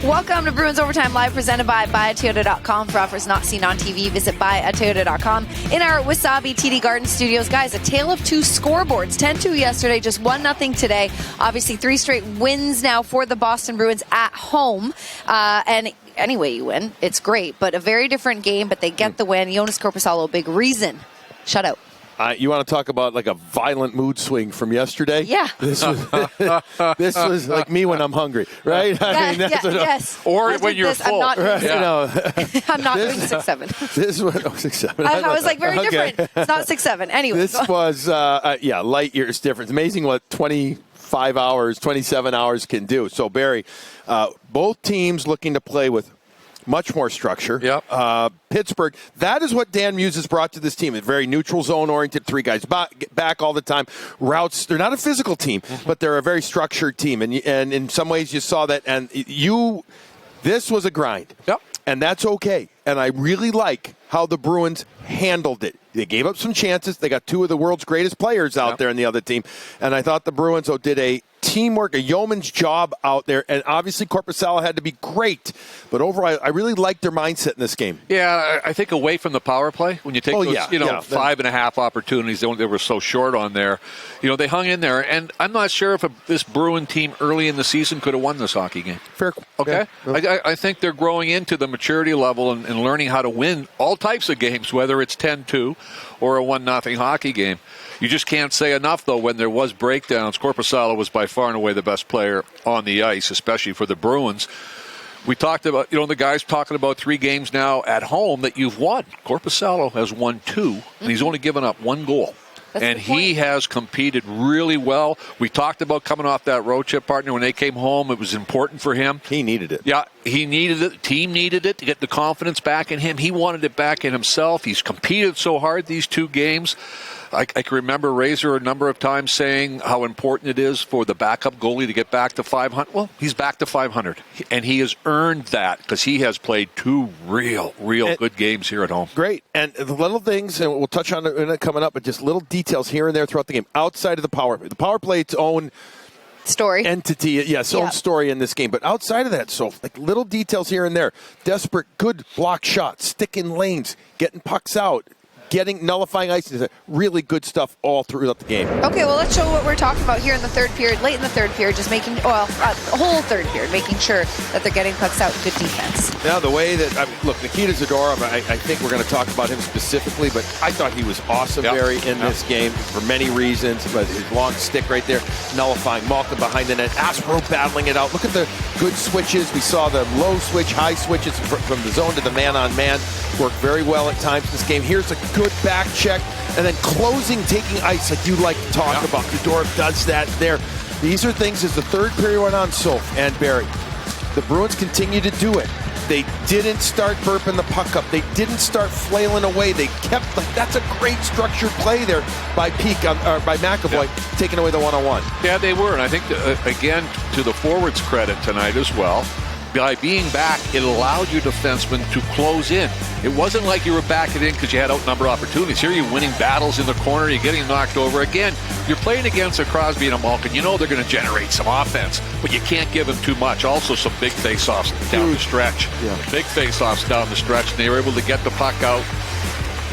Welcome to Bruins Overtime Live, presented by BuyAToyota.com. For offers not seen on TV, visit BuyAToyota.com. In our Wasabi TD Garden Studios, guys, a tale of two scoreboards. 10-2 yesterday, just 1-0 today. Obviously, 3 straight wins now for the Boston Bruins at home. And anyway you win, it's great. But a very different game, but they get the win. Jonas Korpisalo, big reason. Shutout. You want to talk about like a violent mood swing from yesterday? Yeah. This was like me when I'm hungry, right? Yes. Or when you're full. I'm not doing Right, I'm not doing 6-7. This was 6-7. I was like, very different. It's not 6-7. Anyway. This was, light years difference. Amazing what 25 hours, 27 hours can do. So, Barry, both teams looking to play with much more structure. Yep. Pittsburgh, that is what Dan Muse has brought to this team. A very neutral zone-oriented, 3 guys back all the time. Routes, they're not a physical team, but they're a very structured team. And in some ways you saw that. And this was a grind. Yep. And that's okay. And I really like how the Bruins handled it. They gave up some chances. They got 2 of the world's greatest players out there in the other team. And I thought the Bruins did a teamwork, a yeoman's job out there. And obviously Korpisalo had to be great. But overall, I really liked their mindset in this game. Yeah, I think away from the power play, when you take those 5.5 opportunities they were so short on there, they hung in there. And I'm not sure if this Bruin team early in the season could have won this hockey game. Fair. Okay? Yeah. I think they're growing into the maturity level and learning how to win all types of games, whether it's 10-2 or a 1-0 hockey game. You just can't say enough, though, when there was breakdowns. Korpisalo was by far and away the best player on the ice, especially for the Bruins. We talked about, the guys talking about 3 games now at home that you've won. Korpisalo has won 2, and he's only given up 1 goal. And he has competed really well. We talked about coming off that road trip, partner. When they came home, it was important for him. He needed it. Yeah, he needed it. The team needed it to get the confidence back in him. He wanted it back in himself. He's competed so hard these 2 games. I can remember Razor a number of times saying how important it is for the backup goalie to get back to 500. Well, he's back to 500, and he has earned that because he has played 2 real good games here at home. Great. And the little things, and we'll touch on it coming up, but just little details here and there throughout the game, outside of the power play. The power play, its own story. Entity, own story in this game. But outside of that, so like little details here and there. Desperate, good block shots, sticking lanes, getting pucks out, nullifying ice, really good stuff all throughout the game. Okay, well, let's show what we're talking about here in the third period, late in the third period, just making, the whole third period, making sure that they're getting pucks out and good defense. Now, the way that, look, Nikita Zadorov, I think we're going to talk about him specifically, but I thought he was awesome, Barry, in this game for many reasons. But his long stick right there, nullifying Malkin behind the net, Aspro battling it out. Look at the good switches. We saw the low switch, high switches from the zone to the man-on-man work very well at times in this game. Here's a good back check, and then closing, taking ice like you like to talk about. Zadorov does that there. These are things as the third period went on, Soph and Barry. The Bruins continue to do it. They didn't start burping the puck up. They didn't start flailing away. They kept, that's a great structured play there by McAvoy, taking away the one-on-one. Yeah, they were, and I think, again, to the forwards' credit tonight as well, by being back, it allowed your defensemen to close in. It wasn't like you were backing in because you had outnumbered opportunities. Here you're winning battles in the corner, you're getting knocked over. Again, you're playing against a Crosby and a Malkin. You know they're going to generate some offense, but you can't give them too much. Also some big face-offs down the stretch. Yeah. Big face-offs down the stretch, and they were able to get the puck out.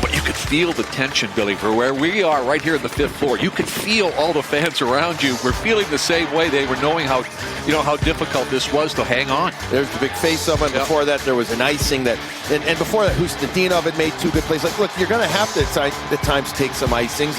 But you could feel the tension, Billy, for where we are right here in the 5th floor. You could feel all the fans around you were feeling the same way. They were knowing how difficult this was to hang on. There's the big face-off, and before that there was an icing that, and before that, Hustadinov had made 2 good plays. Like, look, you're going to have to at times take some icings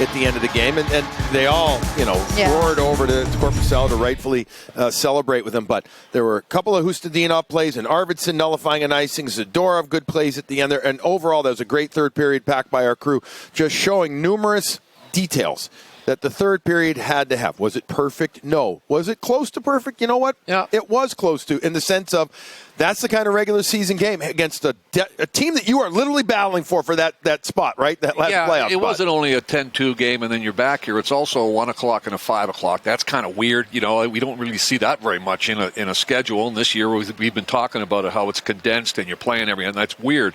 at the end of the game, and they all, roared over to Korpisalo to rightfully celebrate with him. But there were a couple of Hustadinov plays, and Arvidsson nullifying an icing, Zadorov good plays at the end there, and overall that was a great third period packed by our crew, just showing numerous details that the third period had to have. Was it perfect? No. Was it close to perfect? You know what? Yeah. It was close to, in the sense of that's the kind of regular season game against a team that you are literally battling for that spot, right? That last playoff spot. It wasn't only a 10-2 game and then you're back here. It's also a 1 o'clock and a 5 o'clock. That's kind of weird. We don't really see that very much in a schedule. And this year we've been talking about it, how it's condensed and you're playing everything. That's weird.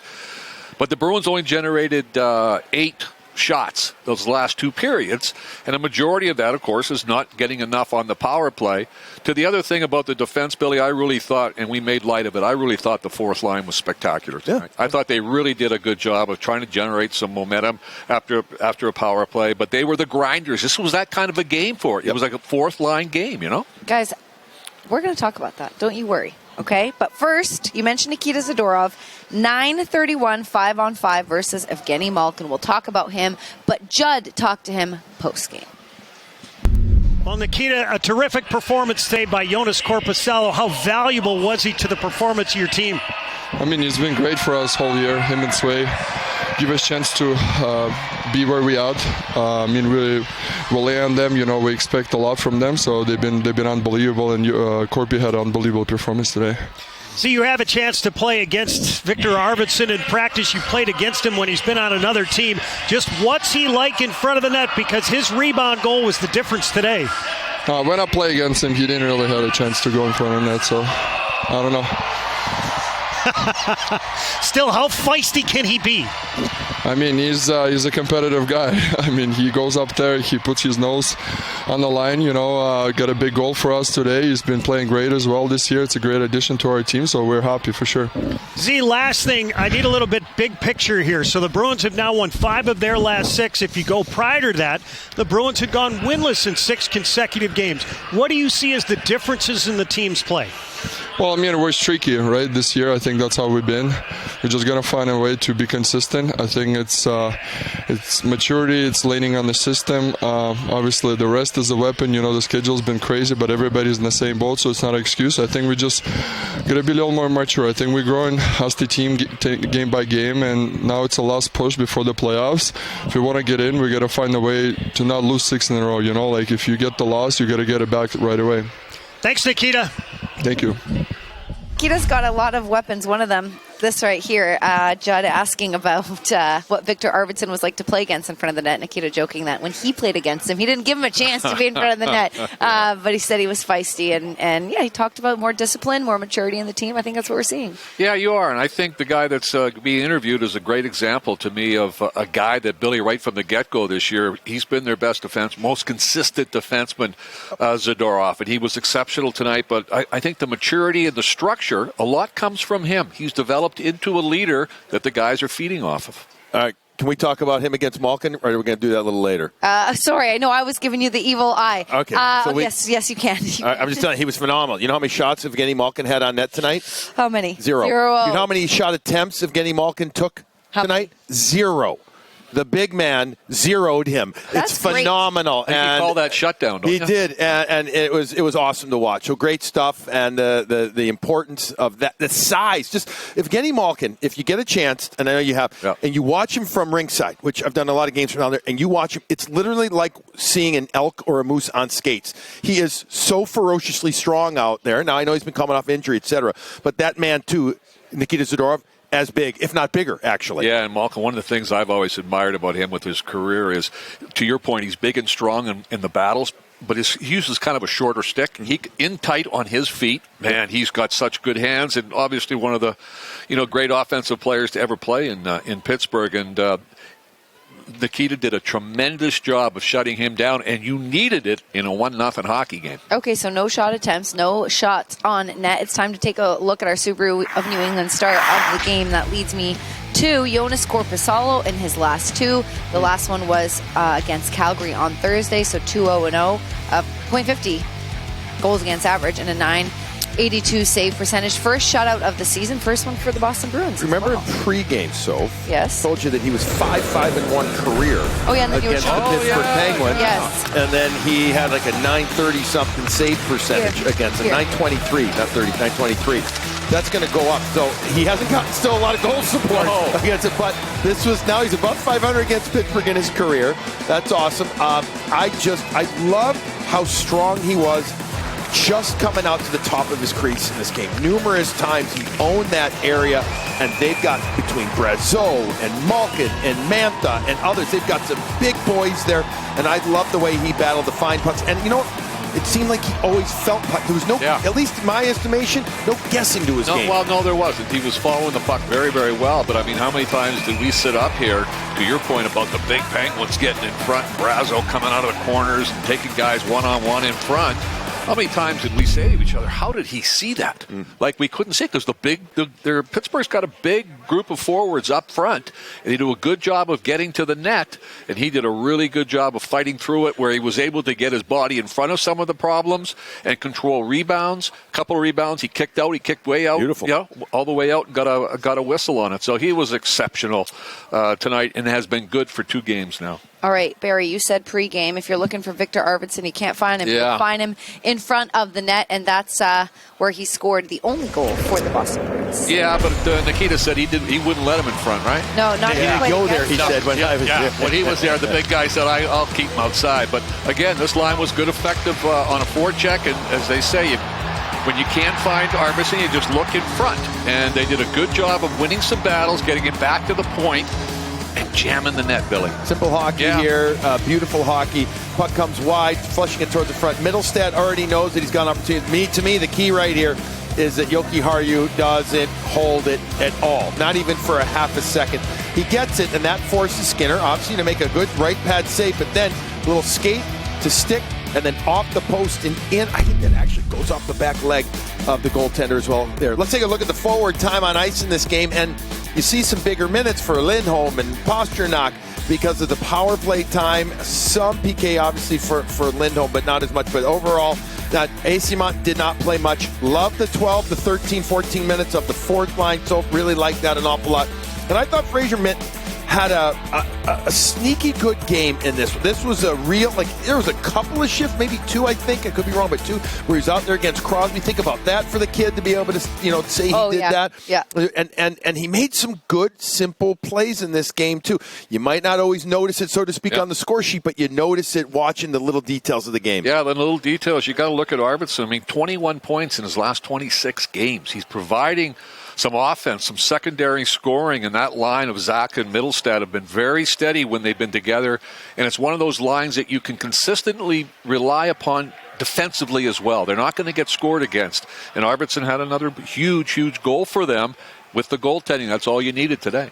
But the Bruins only generated 8 shots those last two periods, and a majority of that, of course, is not getting enough on the power play. To the other thing about the defense, Billy, I really thought, and we made light of it, I really thought the fourth line was spectacular tonight. Yeah. I thought they really did a good job of trying to generate some momentum after a power play, but they were the grinders. This was that kind of a game for it. It was like a fourth line game, you know? Guys, we're going to talk about that. Don't you worry. Okay, but first, you mentioned Nikita Zadorov, 9:31, 5-on-5 versus Evgeny Malkin. We'll talk about him, but Judd talked to him post-game. Well, Nikita, a terrific performance today by Joonas Korpisalo. How valuable was he to the performance of your team? I mean, he's been great for us whole year, him and Sway. Give us a chance to be where we are. I mean, we rely on them. You know, we expect a lot from them, so they've been unbelievable, and Korpi had an unbelievable performance today. So you have a chance to play against Victor Arvidsson in practice. You played against him when he's been on another team. Just what's he like in front of the net? Because his rebound goal was the difference today. When I play against him, he didn't really have a chance to go in front of the net, so I don't know. Still, how feisty can he be? I mean, he's a competitive guy. I mean, he goes up there, he puts his nose on the line, you know, got a big goal for us today. He's been playing great as well this year. It's a great addition to our team, so we're happy for sure. Z, last thing, I need a little bit big picture here. So the Bruins have now won 5 of their last 6. If you go prior to that, the Bruins had gone winless in 6 consecutive games. What do you see as the differences in the team's play? Well, I mean, we're streaky, right, this year. I think that's how we've been. We're just going to find a way to be consistent. I think it's maturity, it's leaning on the system. Obviously, the rest is a weapon. You know, the schedule's been crazy, but everybody's in the same boat, so it's not an excuse. I think we just got to be a little more mature. I think we're growing as the team game by game, and now it's a last push before the playoffs. If we want to get in, we got to find a way to not lose 6 in a row. You know, like if you get the loss, you got to get it back right away. Thanks, Nikita. Thank you. Nikita's got a lot of weapons. One of them, this right here, Judd asking about what Victor Arvidsson was like to play against in front of the net. Nikita joking that when he played against him, he didn't give him a chance to be in front of the net. But he said he was feisty. And yeah, he talked about more discipline, more maturity in the team. I think that's what we're seeing. Yeah, you are. And I think the guy that's being interviewed is a great example to me of a guy that Billy, right from the get-go this year, he's been their best defense, most consistent defenseman, Zadorov. And he was exceptional tonight. But I think the maturity and the structure, a lot comes from him. He's developed into a leader that the guys are feeding off of. All right. Can we talk about him against Malkin, or are we going to do that a little later? Sorry, I know I was giving you the evil eye. Okay. Yes, you can. I'm just telling you, he was phenomenal. You know how many shots Evgeny Malkin had on net tonight? How many? 0. You know how many shot attempts Evgeny Malkin took tonight? 0. The big man zeroed him. That's it's phenomenal. Great. And you call that shutdown, don't you? He did, and it was awesome to watch. So great stuff, and the importance of that, the size. Just Evgeny Malkin, if you get a chance, and I know you have, and you watch him from ringside, which I've done a lot of games from down there, and you watch him, it's literally like seeing an elk or a moose on skates. He is so ferociously strong out there. Now I know he's been coming off injury, etc., but that man too, Nikita Zadorov, as big, if not bigger, actually. Yeah, and Malkin, one of the things I've always admired about him with his career is, to your point, he's big and strong in the battles, but he uses kind of a shorter stick. He in tight on his feet. Man, he's got such good hands, and obviously one of the great offensive players to ever play in Pittsburgh. And Nikita did a tremendous job of shutting him down, and you needed it in a 1-0 hockey game. Okay, so no shot attempts, no shots on net. It's time to take a look at our Subaru of New England start of the game. That leads me to Joonas Korpisalo in his last 2. The last one was against Calgary on Thursday, so 2-0-0, .50 goals against average, and a .982 save percentage. First shutout of the season, first one for the Boston Bruins. Remember in pregame, Soph? Yes. Told you that he was 5-5-1 career against the Pittsburgh Penguins. Yes. And then he had like a 930-something save percentage against them. 923, not 30, 923. That's going to go up. So he hasn't gotten still a lot of goal support against it, but now he's above 500 against Pittsburgh in his career. That's awesome. I love how strong he was just coming out to the top of his crease in this game. Numerous times he owned that area, and they've got, between Brazeau and Malkin and Mantha and others, they've got some big boys there, and I love the way he battled to find pucks. And you know what? it seemed like he always felt puck. There was no, at least in my estimation, no guessing to his game. Well, no, there wasn't. He was following the puck very, very well. But, I mean, how many times did we sit up here, to your point about the big Penguins getting in front, Brazo coming out of the corners and taking guys one-on-one in front? How many times did we say to each other, how did he see that? Like, we couldn't see it because Pittsburgh's got a big group of forwards up front, and they do a good job of getting to the net, and he did a really good job of fighting through it where he was able to get his body in front of some of the problems and control rebounds. A couple of rebounds, he kicked way out. Beautiful. Yeah, all the way out and got a whistle on it. So he was exceptional tonight and has been good for 2 games now. All right, Barry, you said pregame. If you're looking for Victor Arvidsson, you can't find him. You can find him in front of the net, and that's where he scored the only goal for the Boston Bruins. Yeah, but Nikita said he wouldn't let him in front, right? No, not he didn't go there, he said. When he was there, the big guy said, I'll keep him outside. But, again, this line was good, effective on a forecheck, and as they say, when you can't find Arvidsson, you just look in front. And they did a good job of winning some battles, getting it back to the point, and jamming the net, Billy. Simple hockey here, beautiful hockey. Puck comes wide, flushing it towards the front. Middlestad already knows that he's got an opportunity. To me, the key right here is that Yoki Haru doesn't hold it at all, not even for a half a second. He gets it, and that forces Skinner, obviously, to make a good right pad save, but then a little skate to stick, and then off the post and in. I think that actually goes off the back leg of the goaltender as well there. Let's take a look at the forward time on ice in this game, and you see some bigger minutes for Lindholm and Pasternak because of the power play time. Some PK, obviously, for Lindholm, but not as much. But overall, Eyssimont did not play much. Loved the 12 to 13, 14 minutes of the fourth line, so really liked that an awful lot. And I thought Fraser Mint had a sneaky good game in this. This was a real, there was a couple of shifts, maybe 2, I think. I could be wrong, but 2, where he's out there against Crosby. Think about that for the kid to be able to, say he did that. Yeah. And he made some good, simple plays in this game, too. You might not always notice it, so to speak, on the score sheet, but you notice it watching the little details of the game. Yeah, the little details. You got to look at Arvidsson. I mean, 21 points in his last 26 games. He's providing some offense, some secondary scoring, and that line of Zach and Middlestad have been very steady when they've been together, and it's one of those lines that you can consistently rely upon defensively as well. They're not going to get scored against, and Arvidsson had another huge, huge goal for them with the goaltending. That's all you needed today.